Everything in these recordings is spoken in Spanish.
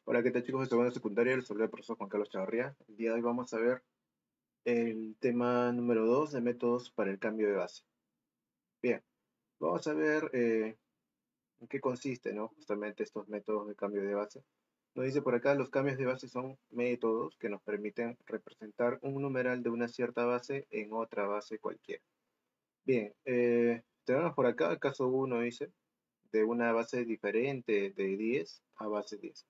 Hola, ¿qué tal chicos de segundo de secundaria? Les saluda el profesor Juan Carlos Chavarría. El día de hoy vamos a ver el tema número 2 de métodos para el cambio de base. Bien, vamos a ver en qué consiste, ¿no? Justamente estos métodos de cambio de base. Nos dice por acá, los cambios de base son métodos que nos permiten representar un numeral de una cierta base en otra base cualquiera. Bien, tenemos por acá el caso 1, dice, de una base diferente de 10 a base 10.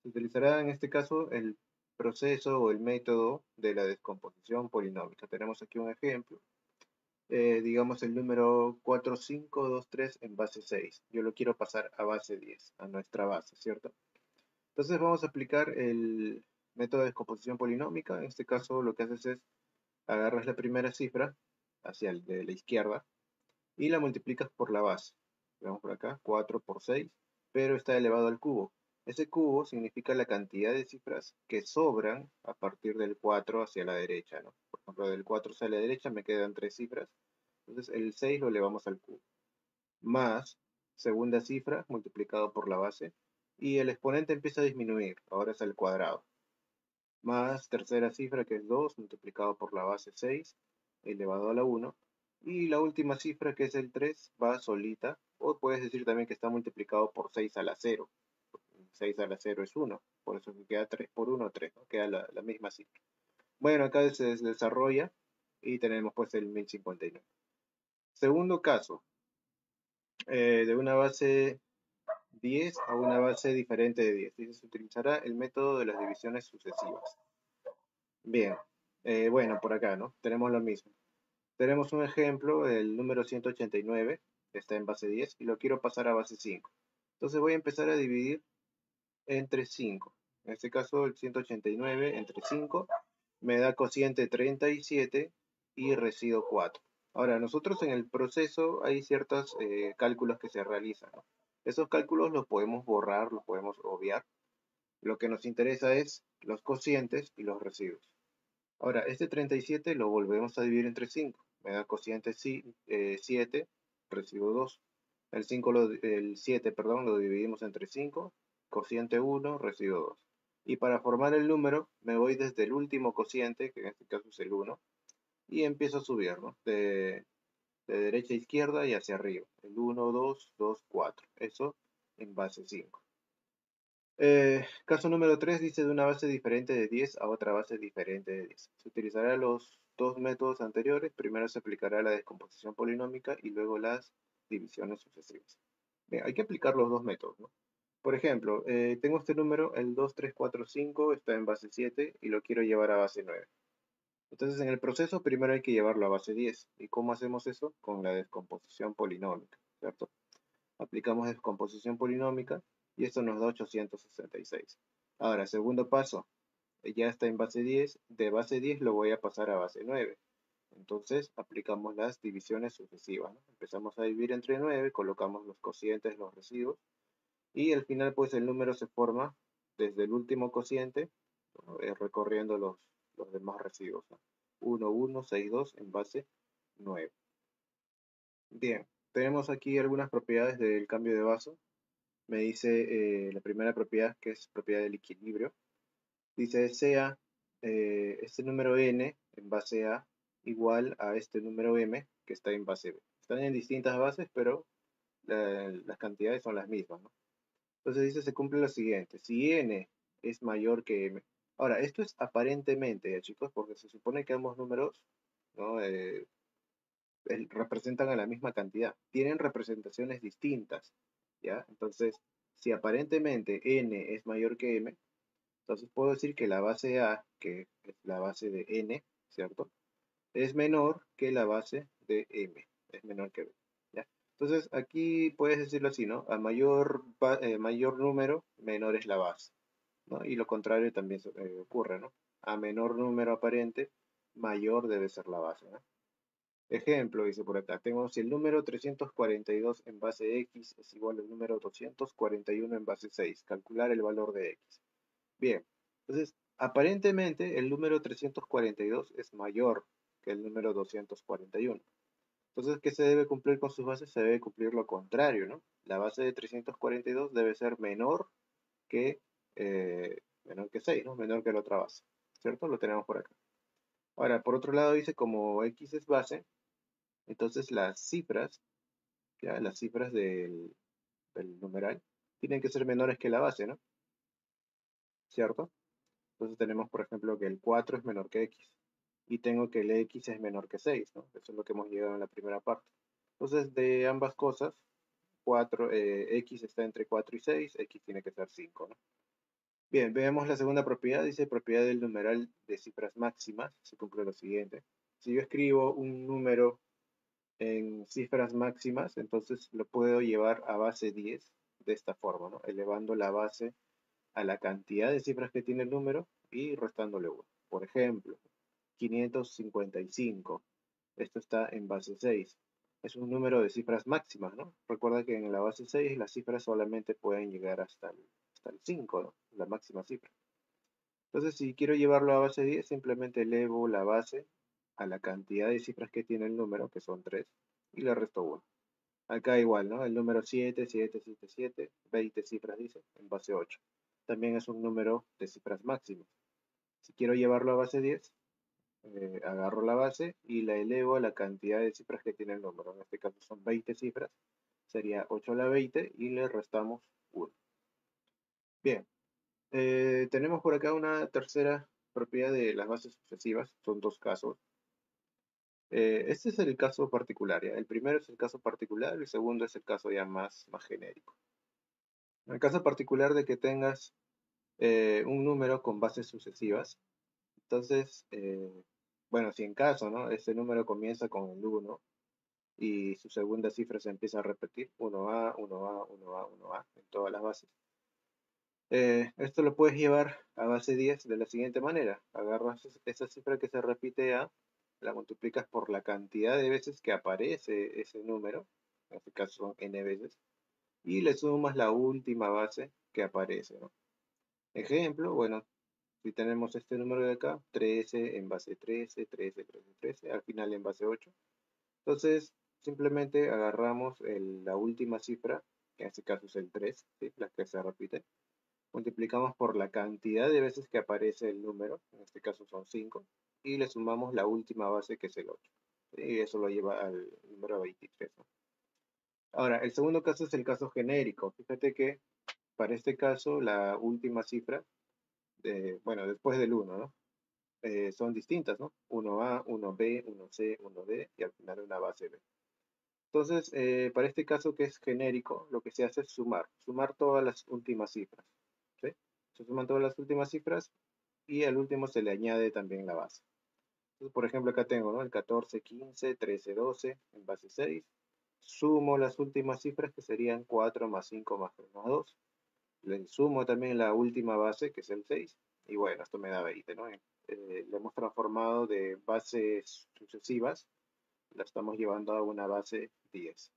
Se utilizará en este caso el proceso o el método de la descomposición polinómica. Tenemos aquí un ejemplo. Digamos el número 4523 en base 6. Yo lo quiero pasar a base 10, a nuestra base, ¿cierto? Entonces vamos a aplicar el método de descomposición polinómica. En este caso lo que haces es agarras la primera cifra hacia el de la izquierda y la multiplicas por la base. Veamos por acá, 4 por 6, pero está elevado al cubo. Ese cubo significa la cantidad de cifras que sobran a partir del 4 hacia la derecha, ¿no? Por ejemplo, del 4 hacia la derecha me quedan 3 cifras, entonces el 6 lo elevamos al cubo. Más segunda cifra multiplicado por la base, y el exponente empieza a disminuir, ahora es al cuadrado. Más tercera cifra que es 2 multiplicado por la base 6 elevado a la 1, y la última cifra que es el 3 va solita, o puedes decir también que está multiplicado por 6 a la 0. 6 a la 0 es 1, por eso que queda 3 por 1, 3, ¿no? Queda la misma cifra. Bueno, acá se desarrolla y tenemos pues el 1059. Segundo caso, de una base 10 a una base diferente de 10. Dice, se utilizará el método de las divisiones sucesivas. Bien, bueno, por acá, ¿no? Tenemos lo mismo. Tenemos un ejemplo, el número 189, que está en base 10, y lo quiero pasar a base 5. Entonces voy a empezar a dividir entre 5. En este caso, el 189 entre 5 me da cociente 37 y residuo 4. Ahora, nosotros en el proceso hay ciertos cálculos que se realizan, ¿no? Esos cálculos los podemos borrar, los podemos obviar. Lo que nos interesa es los cocientes y los residuos. Ahora, este 37 lo volvemos a dividir entre 5. Me da cociente 7, recibo 2. El 7, perdón, lo dividimos entre 5, cociente 1, recibo 2. Y para formar el número, me voy desde el último cociente, que en este caso es el 1, y empiezo a subir, ¿no? De derecha a izquierda y hacia arriba. El 1, 2, 2, 4. Eso en base 5. Caso número 3 dice de una base diferente de 10 a otra base diferente de 10. Se utilizará los dos métodos anteriores. Primero se aplicará la descomposición polinómica y luego las divisiones sucesivas. Bien, hay que aplicar los dos métodos, ¿no? Por ejemplo, tengo este número, el 2, 3, 4, 5, está en base 7 y lo quiero llevar a base 9. Entonces, en el proceso primero hay que llevarlo a base 10. ¿Y cómo hacemos eso? Con la descomposición polinómica, ¿cierto? Aplicamos descomposición polinómica y esto nos da 866. Ahora, segundo paso, ya está en base 10, de base 10 lo voy a pasar a base 9. Entonces aplicamos las divisiones sucesivas, ¿no? Empezamos a dividir entre 9, colocamos los cocientes, los residuos, y al final pues el número se forma desde el último cociente, recorriendo los demás residuos, ¿no? 1, 1, 6, 2 en base 9. Bien, tenemos aquí algunas propiedades del cambio de base. Me dice la primera propiedad, que es propiedad del equilibrio. Dice sea este número n en base A igual a este número m que está en base B. Están en distintas bases, pero las cantidades son las mismas, ¿no? Entonces dice, se cumple lo siguiente. Si n es mayor que m. Ahora, esto es aparentemente, chicos, porque se supone que ambos números, ¿no? Representan a la misma cantidad. Tienen representaciones distintas, ¿ya? Entonces, si aparentemente n es mayor que m, entonces puedo decir que la base A, que es la base de n, ¿cierto? Es menor que la base de m, es menor que b, ¿ya? Entonces, aquí puedes decirlo así, ¿no? A mayor número, menor es la base, ¿no? Y lo contrario también ocurre, ¿no? A menor número aparente, mayor debe ser la base, ¿no? Ejemplo, dice por acá, tengo si el número 342 en base x es igual al número 241 en base 6, calcular el valor de x. Bien, entonces, aparentemente el número 342 es mayor que el número 241. Entonces, ¿qué se debe cumplir con sus bases? Se debe cumplir lo contrario, ¿no? La base de 342 debe ser menor que que 6, ¿no? Menor que la otra base, ¿cierto? Lo tenemos por acá. Ahora, por otro lado dice como X es base, entonces las cifras, ¿ya? Las cifras del numeral tienen que ser menores que la base, ¿no? ¿Cierto? Entonces tenemos, por ejemplo, que el 4 es menor que X. Y tengo que el X es menor que 6, ¿no? Eso es lo que hemos llegado en la primera parte. Entonces, de ambas cosas, 4, X está entre 4 y 6, X tiene que ser 5, ¿no? Bien, veamos la segunda propiedad. Dice propiedad del numeral de cifras máximas. Se cumple lo siguiente. Si yo escribo un número en cifras máximas, entonces lo puedo llevar a base 10 de esta forma, ¿no? Elevando la base a la cantidad de cifras que tiene el número y restándole 1. Por ejemplo, 555. Esto está en base 6. Es un número de cifras máximas, ¿no? Recuerda que en la base 6 las cifras solamente pueden llegar hasta el 5, ¿no? La máxima cifra. Entonces, si quiero llevarlo a base 10, simplemente elevo la base a la cantidad de cifras que tiene el número, que son 3, y le resto 1. Acá igual, ¿no? El número 7, 7, 7, 7, 20 cifras dice, en base 8. También es un número de cifras máximas. Si quiero llevarlo a base 10, agarro la base y la elevo a la cantidad de cifras que tiene el número. En este caso son 20 cifras. Sería 8 a la 20 y le restamos 1. Bien. Tenemos por acá una tercera propiedad de las bases sucesivas. Son dos casos. Este es el caso particular, ¿ya? El primero es el caso particular, el segundo es el caso ya más genérico. En el caso particular de que tengas un número con bases sucesivas, entonces, bueno, si en caso, ¿no? Este número comienza con el 1 y su segunda cifra se empieza a repetir, 1A, 1A, 1A, 1A, en todas las bases. Esto lo puedes llevar a base 10 de la siguiente manera. Agarras esa cifra que se repite A, la multiplicas por la cantidad de veces que aparece ese número, en este caso son n veces, y le sumas la última base que aparece, ¿no? Ejemplo, bueno, si tenemos este número de acá, 13 en base 13, 13, 13, 13, al final en base 8. Entonces, simplemente agarramos la última cifra, que en este caso es el 3, ¿sí? La que se repite, multiplicamos por la cantidad de veces que aparece el número, en este caso son 5, y le sumamos la última base que es el 8. Y eso lo lleva al número 23, ¿no? Ahora, el segundo caso es el caso genérico. Fíjate que para este caso la última cifra, bueno, después del 1, ¿no? Son distintas, ¿no? 1A, 1B, 1C, 1D y al final una base B. Entonces, para este caso que es genérico, lo que se hace es sumar todas las últimas cifras, ¿sí? Se suman todas las últimas cifras y al último se le añade también la base. Entonces, por ejemplo, acá tengo, ¿no? El 14, 15, 13, 12 en base 6. Sumo las últimas cifras que serían 4 más 5 más 3 más 2. Le sumo también la última base que es el 6. Y bueno, esto me da 20, ¿no? Le hemos transformado de bases sucesivas, la estamos llevando a una base 10.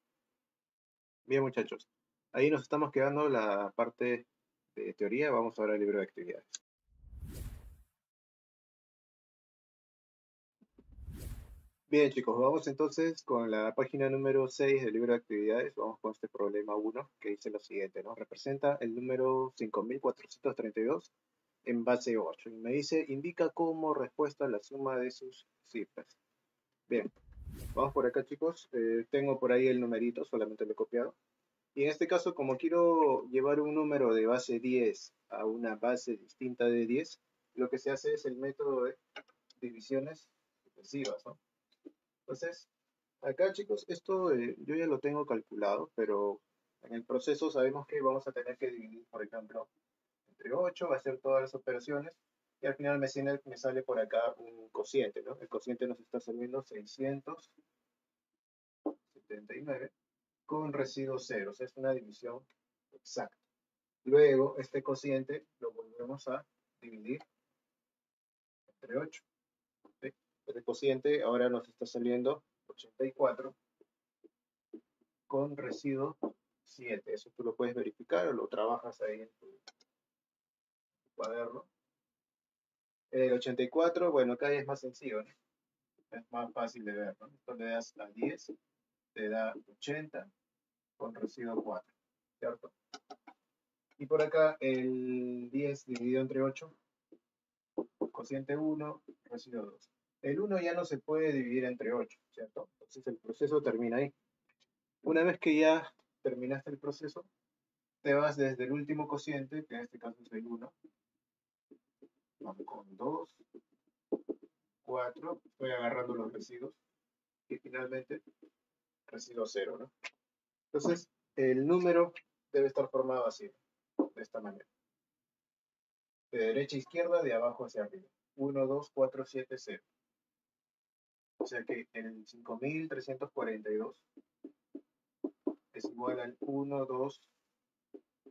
Bien, muchachos, ahí nos estamos quedando la parte de teoría. Vamos ahora al libro de actividades. Bien, chicos, vamos entonces con la página número 6 del libro de actividades. Vamos con este problema 1 que dice lo siguiente, ¿no? Representa el número 5432 en base 8. Y me dice, indica como respuesta la suma de sus cifras. Bien, vamos por acá, chicos. Tengo por ahí el numerito, solamente lo he copiado. Y en este caso, como quiero llevar un número de base 10 a una base distinta de 10, lo que se hace es el método de divisiones sucesivas, ¿no? Entonces, acá, chicos, esto yo ya lo tengo calculado, pero en el proceso sabemos que vamos a tener que dividir, por ejemplo, entre 8, va a hacer todas las operaciones, y al final me sale por acá un cociente, ¿no? El cociente nos está saliendo 679 con residuo 0, o sea, es una división exacta. Luego, este cociente lo volvemos a dividir entre 8. ¿Sí? Este cociente ahora nos está saliendo 84 con residuo 7. Eso tú lo puedes verificar o lo trabajas ahí en tu cuaderno. El 84, bueno, acá es más sencillo, ¿no? Es más fácil de ver, ¿no? Esto le das a 10, te da 80 con residuo 4, ¿cierto? Y por acá el 10 dividido entre 8 cociente 1, residuo 2. El 1 ya no se puede dividir entre 8, ¿cierto? Entonces el proceso termina ahí. Una vez que ya terminaste el proceso, te vas desde el último cociente, que en este caso es el 1, vamos con 2, 4, estoy agarrando los residuos, y finalmente residuo 0, ¿no? Entonces, el número debe estar formado así, de esta manera. De derecha a izquierda, de abajo hacia arriba. 1, 2, 4, 7, 0. O sea que el 5342 es igual al 1, 2,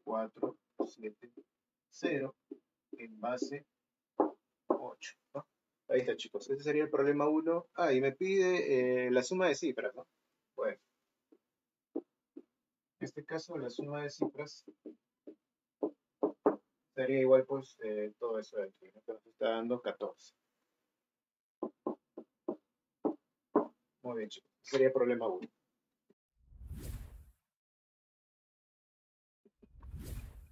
4, 7, 0 en base 8, ¿no? Ahí está, chicos. Ese sería el problema 1. Ah, y me pide la suma de cifras, ¿no? Bueno, en este caso la suma de cifras sería igual, pues, todo eso de aquí, ¿no? Que nos está dando 14. Muy bien, chicos. Ese sería el problema 1.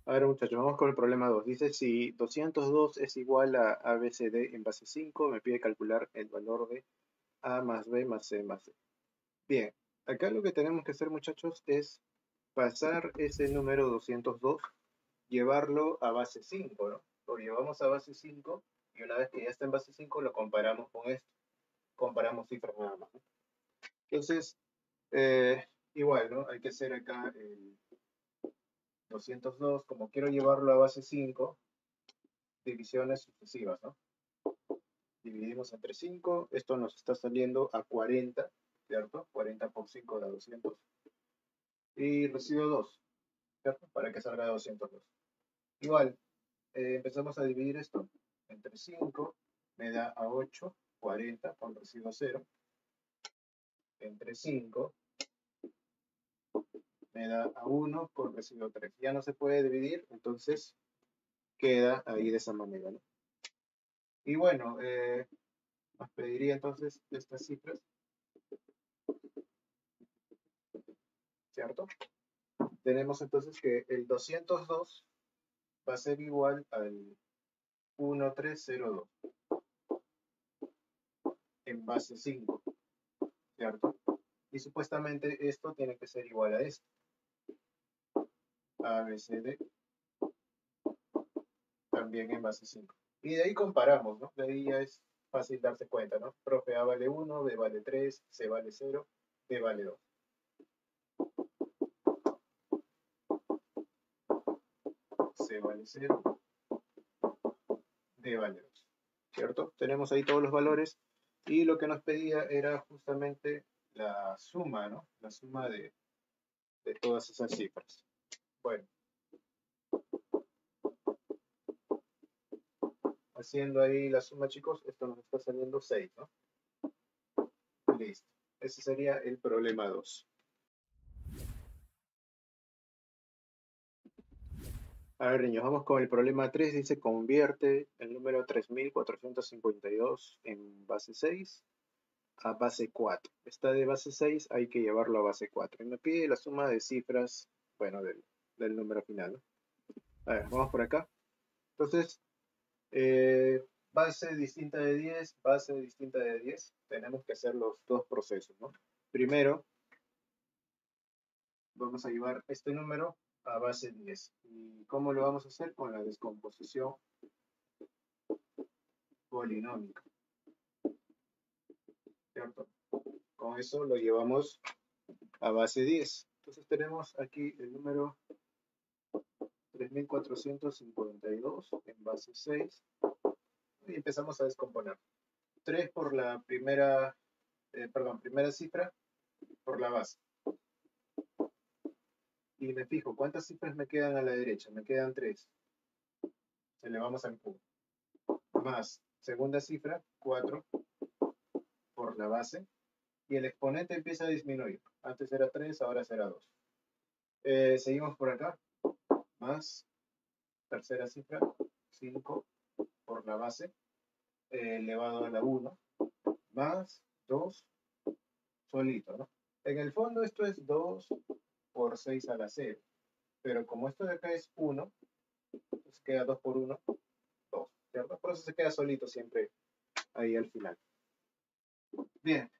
A ver, muchachos, vamos con el problema 2. Dice, si 202 es igual a ABCD en base 5, me pide calcular el valor de A más B más C más D. Bien, acá lo que tenemos que hacer, muchachos, es pasar ese número 202, llevarlo a base 5, ¿no? Lo llevamos a base 5 y una vez que ya está en base 5 lo comparamos con esto. Comparamos cifras nada más, ¿no? Entonces, igual, ¿no? Hay que hacer acá el 202, como quiero llevarlo a base 5, divisiones sucesivas, ¿no? Dividimos entre 5, esto nos está saliendo a 40, ¿cierto? 40 por 5 da 200. Y residuo 2, ¿cierto? Para que salga 202. Igual, empezamos a dividir esto entre 5, me da a 8, 40 con residuo 0. Entre 5, me da a 1 con residuo 3. Ya no se puede dividir, entonces queda ahí de esa manera, ¿no? Y bueno, nos pediría entonces estas cifras, ¿cierto? Tenemos entonces que el 202 va a ser igual al 1302 en base 5, ¿cierto? Y supuestamente esto tiene que ser igual a esto. ABCD también en base 5. Y de ahí comparamos, ¿no? De ahí ya es fácil darse cuenta, ¿no? Profe, A vale 1, B vale 3, C vale 0, D vale 2. C vale 0, D vale 2. ¿Cierto? Tenemos ahí todos los valores y lo que nos pedía era justamente la suma, ¿no? La suma de todas esas cifras. Bueno, haciendo ahí la suma, chicos, esto nos está saliendo 6, ¿no? Listo. Ese sería el problema 2. A ver, niños, vamos con el problema 3. Dice, convierte el número 3452 en base 6 a base 4. Está de base 6, hay que llevarlo a base 4. Y me pide la suma de cifras, bueno, del número final, ¿no? A ver, vamos por acá. Entonces, base distinta de 10, base distinta de 10. Tenemos que hacer los dos procesos, ¿no? Primero, vamos a llevar este número a base 10. ¿Y cómo lo vamos a hacer? Con la descomposición polinómica, ¿cierto? Con eso lo llevamos a base 10. Entonces tenemos aquí el número 3452 en base 6 y empezamos a descomponer. 3 por la primera, primera cifra por la base. Y me fijo, ¿cuántas cifras me quedan a la derecha? Me quedan 3. Elevamos al cubo. Más segunda cifra, 4 por la base. Y el exponente empieza a disminuir. Antes era 3, ahora será 2. Seguimos por acá. Más tercera cifra, 5 por la base, elevado a la 1, más 2 solito, ¿no? En el fondo esto es 2 por 6 a la 0. Pero como esto de acá es 1, pues queda 2 por 1, 2. ¿cierto? Por eso se queda solito siempre ahí al final. Bien,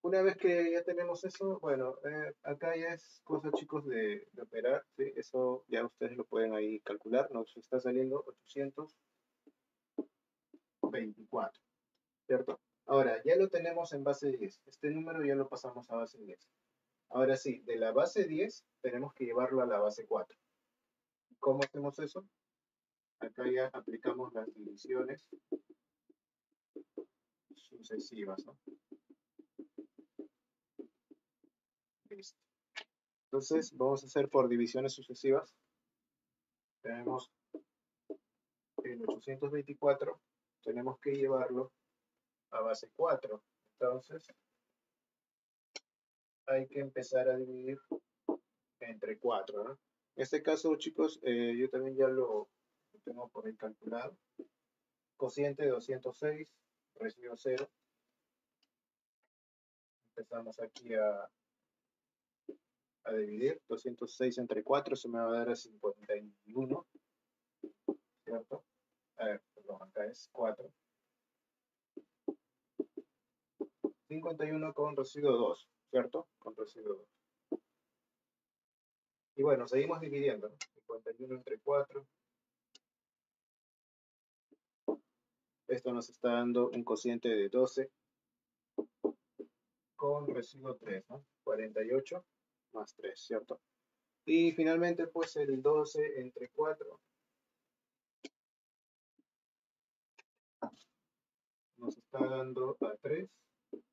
una vez que ya tenemos eso, bueno, acá ya es cosa, chicos, de operar, ¿sí? Eso ya ustedes lo pueden ahí calcular, nos está saliendo 824, ¿cierto? Ahora, ya lo tenemos en base 10, este número ya lo pasamos a base 10. Ahora sí, de la base 10 tenemos que llevarlo a la base 4. ¿Cómo hacemos eso? Acá ya aplicamos las divisiones sucesivas, ¿no? Listo. Entonces, vamos a hacer por divisiones sucesivas. Tenemos el 824, tenemos que llevarlo a base 4. Entonces, hay que empezar a dividir entre 4, ¿no? En este caso, chicos, yo también ya lo tengo por ahí calculado. Cociente 206, residuo 0. Empezamos aquí a dividir. 206 entre 4 se me va a dar a 51, ¿cierto? A ver, perdón, acá es 4. 51 con residuo 2, ¿cierto? Con residuo 2. Y bueno, seguimos dividiendo, ¿no? 51 entre 4. Esto nos está dando un cociente de 12 con residuo 3, ¿no? 48 más 3, ¿cierto? Y finalmente, pues el 12 entre 4 nos está dando a 3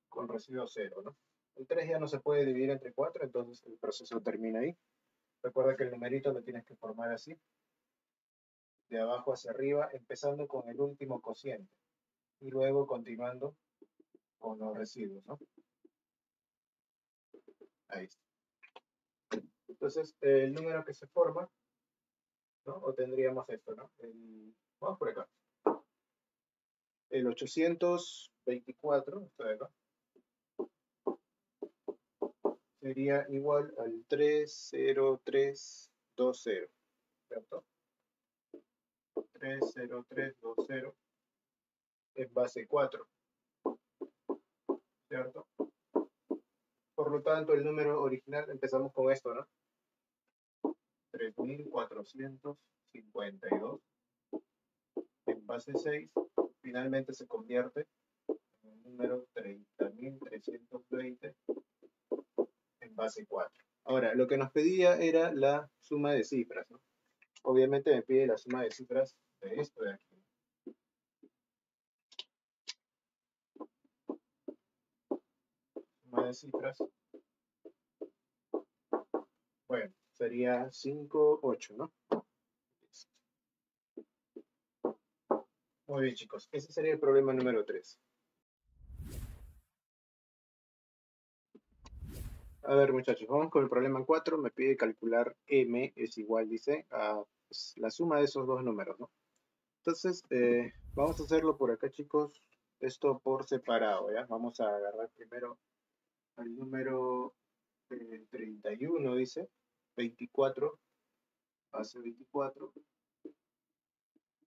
con residuo 0, ¿no? El 3 ya no se puede dividir entre 4, entonces el proceso termina ahí. Recuerda que el numerito lo tienes que formar así, de abajo hacia arriba, empezando con el último cociente y luego continuando con los residuos, ¿no? Ahí está. Entonces, el número que se forma, ¿no? O tendríamos esto, ¿no? Vamos por acá. El 824, esto de acá, sería igual al 30320, ¿cierto? 30320 en base 4, ¿cierto? Por lo tanto, el número original, empezamos con esto, ¿no? 3452 en base 6, finalmente se convierte en el número 30.320 en base 4. Ahora, lo que nos pedía era la suma de cifras, ¿no? Obviamente me pide la suma de cifras de esto de aquí. Suma de cifras. Bueno, sería 5, 8, ¿no? Muy bien, chicos. Ese sería el problema número 3. A ver, muchachos, vamos con el problema 4. Me pide calcular m es igual, dice, a pues, la suma de esos dos números, ¿no? Entonces, vamos a hacerlo por acá, chicos. Esto por separado, ¿ya? Vamos a agarrar primero el número 31, dice. 24, base 24,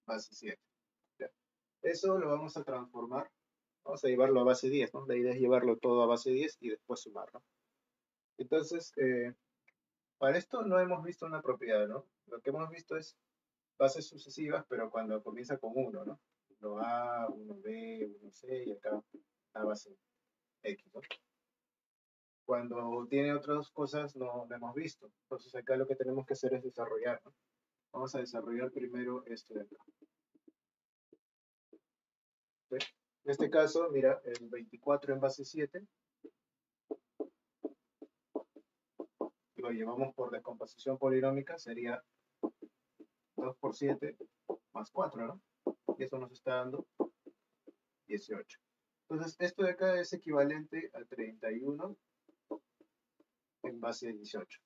base 7. ¿Ya? Eso lo vamos a transformar. Vamos a llevarlo a base 10, ¿no? La idea es llevarlo todo a base 10 y después sumarlo. Entonces, para esto no hemos visto una propiedad, ¿no? Lo que hemos visto es bases sucesivas, pero cuando comienza con 1, ¿no? 1A, 1B, 1C y acá la base X, ¿no? Cuando tiene otras cosas no lo hemos visto. Entonces acá lo que tenemos que hacer es desarrollar, ¿no? Vamos a desarrollar primero esto de acá. ¿Sí? En este caso, mira, el 24 en base 7 lo llevamos por descomposición polinómica, sería 2 por 7 más 4, ¿no? Y eso nos está dando 18. Entonces, esto de acá es equivalente a 31 en base 18.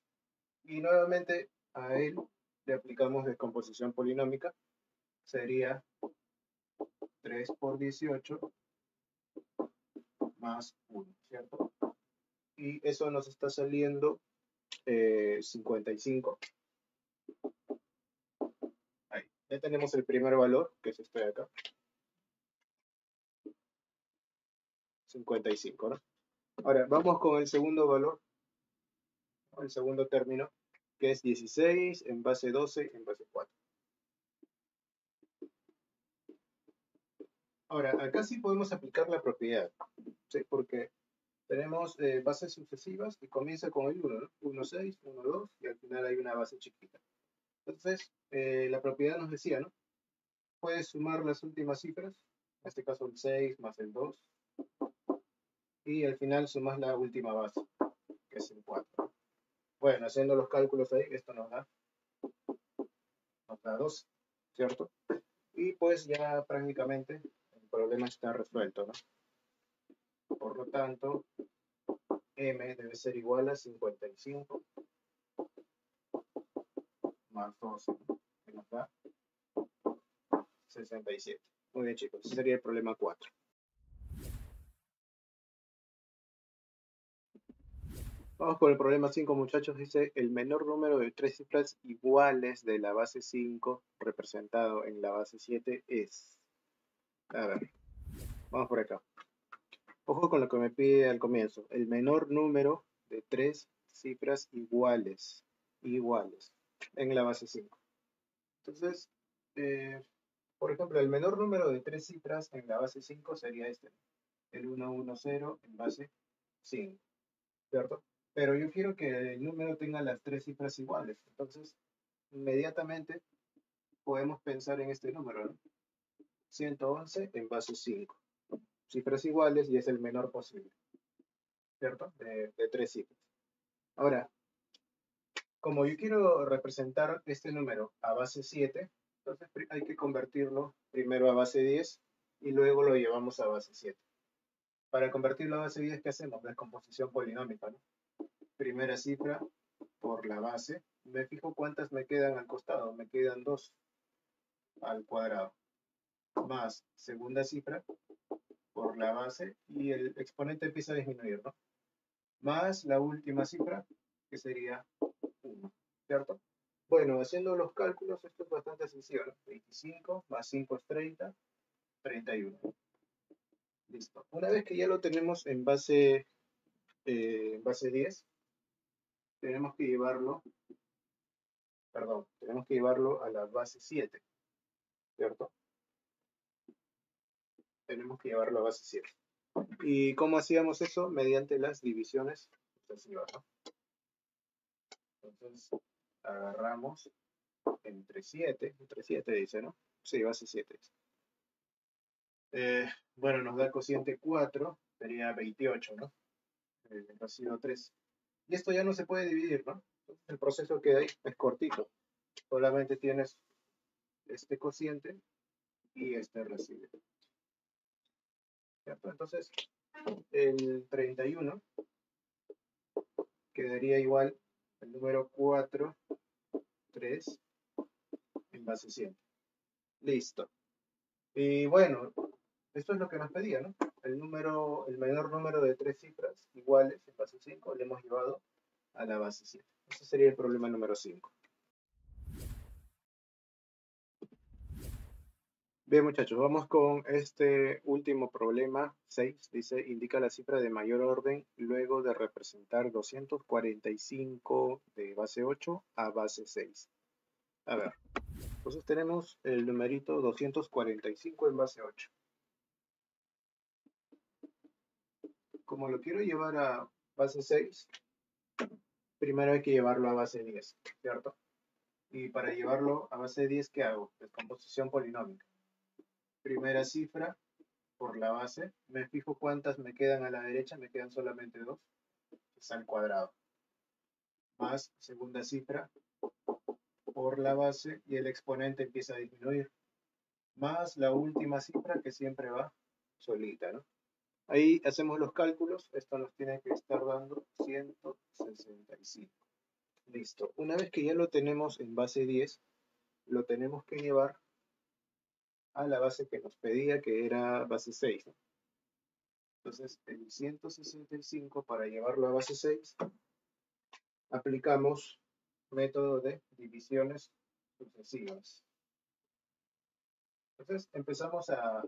Y nuevamente a él le aplicamos descomposición polinómica, sería 3 por 18 más 1, ¿cierto? Y eso nos está saliendo 55. Ahí. Ya tenemos el primer valor, que es este de acá, 55, ¿no? Ahora, vamos con el segundo valor, el segundo término, que es 16 en base 12 en base 4. Ahora, acá sí podemos aplicar la propiedad, ¿sí? Porque tenemos bases sucesivas y comienza con el 1, ¿no? 1, 6, 1, 2, y al final hay una base chiquita. Entonces, la propiedad nos decía, ¿no? Puedes sumar las últimas cifras, en este caso el 6 más el 2, y al final sumas la última base, que es el 4. Bueno, haciendo los cálculos ahí, esto nos da 12, ¿cierto? Y pues ya prácticamente el problema está resuelto, ¿no? Por lo tanto, m debe ser igual a 55 más 12, ¿no? Que nos da 67. Muy bien, chicos, ese sería el problema 4. Vamos por el problema 5, muchachos. Dice, el menor número de tres cifras iguales de la base 5 representado en la base 7 es... A ver, vamos por acá. Ojo con lo que me pide al comienzo. El menor número de tres cifras iguales en la base 5. Entonces, por ejemplo, el menor número de tres cifras en la base 5 sería este. El 110 en base 5, ¿cierto? Pero yo quiero que el número tenga las tres cifras iguales. Entonces, inmediatamente podemos pensar en este número, ¿no? 111 en base 5. Cifras iguales y es el menor posible, ¿cierto? De tres cifras. Ahora, como yo quiero representar este número a base 7, entonces hay que convertirlo primero a base 10 y luego lo llevamos a base 7. Para convertirlo a base 10, ¿qué hacemos? Descomposición polinómica, ¿no? Primera cifra por la base. Me fijo cuántas me quedan al costado. Me quedan 2 al cuadrado. Más segunda cifra por la base y el exponente empieza a disminuir, ¿no? Más la última cifra, que sería 1, ¿cierto? Bueno, haciendo los cálculos, esto es bastante sencillo, ¿no? 25 más 5 es 30, 31. Listo. Una vez que ya lo tenemos en base 10, tenemos que llevarlo, tenemos que llevarlo a la base 7, ¿cierto? Tenemos que llevarlo a base 7. ¿Y cómo hacíamos eso? Mediante las divisiones sucesivas, ¿no? Entonces, agarramos entre 7 dice, ¿no? Sí, base 7. Bueno, nos da cociente 4, sería 28, ¿no? Residuo 3. Y esto ya no se puede dividir, ¿no? Entonces, el proceso que hay es cortito. Solamente tienes este cociente y este residuo. ¿Cierto? Entonces, el 31 quedaría igual al número 4, 3 en base 100. Listo. Y bueno, esto es lo que nos pedía, ¿no? El menor número de tres cifras iguales en base 5 le hemos llevado a la base 7. Ese sería el problema número 5. Bien, muchachos, vamos con este último problema, 6. Dice, indica la cifra de mayor orden luego de representar 245 de base 8 a base 6. A ver, entonces tenemos el numerito 245 en base 8. Como lo quiero llevar a base 6, primero hay que llevarlo a base 10, ¿cierto? Y para llevarlo a base 10, ¿qué hago? Descomposición polinómica. Primera cifra por la base. Me fijo cuántas me quedan a la derecha. Me quedan solamente 2. Es al cuadrado. Más segunda cifra por la base y el exponente empieza a disminuir. Más la última cifra que siempre va solita, ¿no? Ahí hacemos los cálculos. Esto nos tiene que estar dando 165. Listo. Una vez que ya lo tenemos en base 10, lo tenemos que llevar a la base que nos pedía, que era base 6, ¿no? Entonces, el 165, para llevarlo a base 6, aplicamos método de divisiones sucesivas. Entonces empezamos a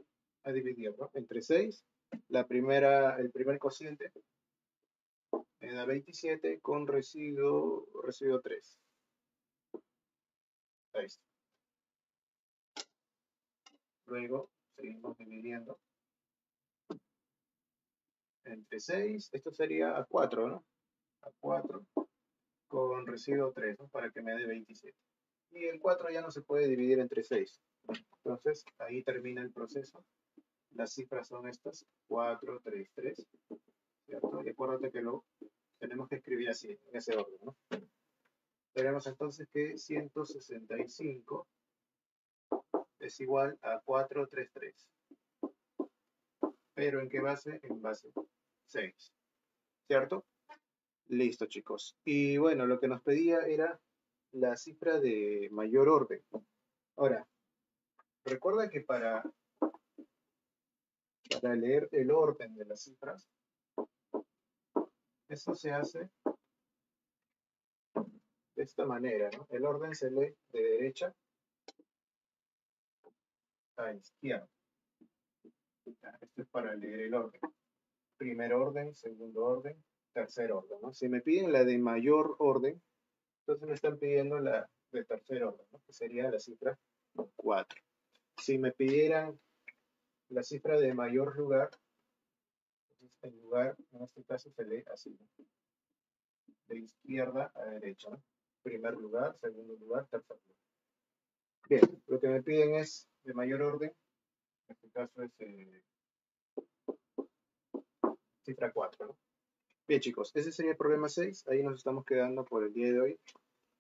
dividir, ¿no? Entre 6, el primer cociente me da 27 con residuo 3. Ahí está. Luego seguimos dividiendo entre 6, esto sería a 4, ¿no? A 4 con residuo 3, ¿no? Para que me dé 27. Y el 4 ya no se puede dividir entre 6. Entonces ahí termina el proceso. Las cifras son estas, 4, 3, 3, ¿cierto? Y acuérdate que lo tenemos que escribir así, en ese orden, ¿no? Tenemos entonces que 165 es igual a 433. ¿Pero en qué base? En base 6, ¿cierto? Listo, chicos. Y bueno, lo que nos pedía era la cifra de mayor orden. Ahora, recuerda que para leer el orden de las cifras, eso se hace de esta manera, ¿no? El orden se lee de derecha a izquierda. Esto es para leer el orden. Primer orden, segundo orden, tercer orden, ¿no? Si me piden la de mayor orden, entonces me están pidiendo la de tercer orden, ¿no? Que sería la cifra 4. Si me pidieran la cifra de mayor lugar, entonces el lugar en este caso se lee así, ¿no? De izquierda a derecha, ¿no? Primer lugar, segundo lugar, tercer lugar. Bien, lo que me piden es de mayor orden, en este caso es cifra 4, ¿no? Bien, chicos, ese sería el problema 6. Ahí nos estamos quedando por el día de hoy.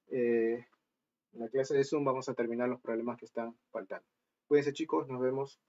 En la clase de Zoom vamos a terminar los problemas que están faltando. Cuídense, chicos, nos vemos.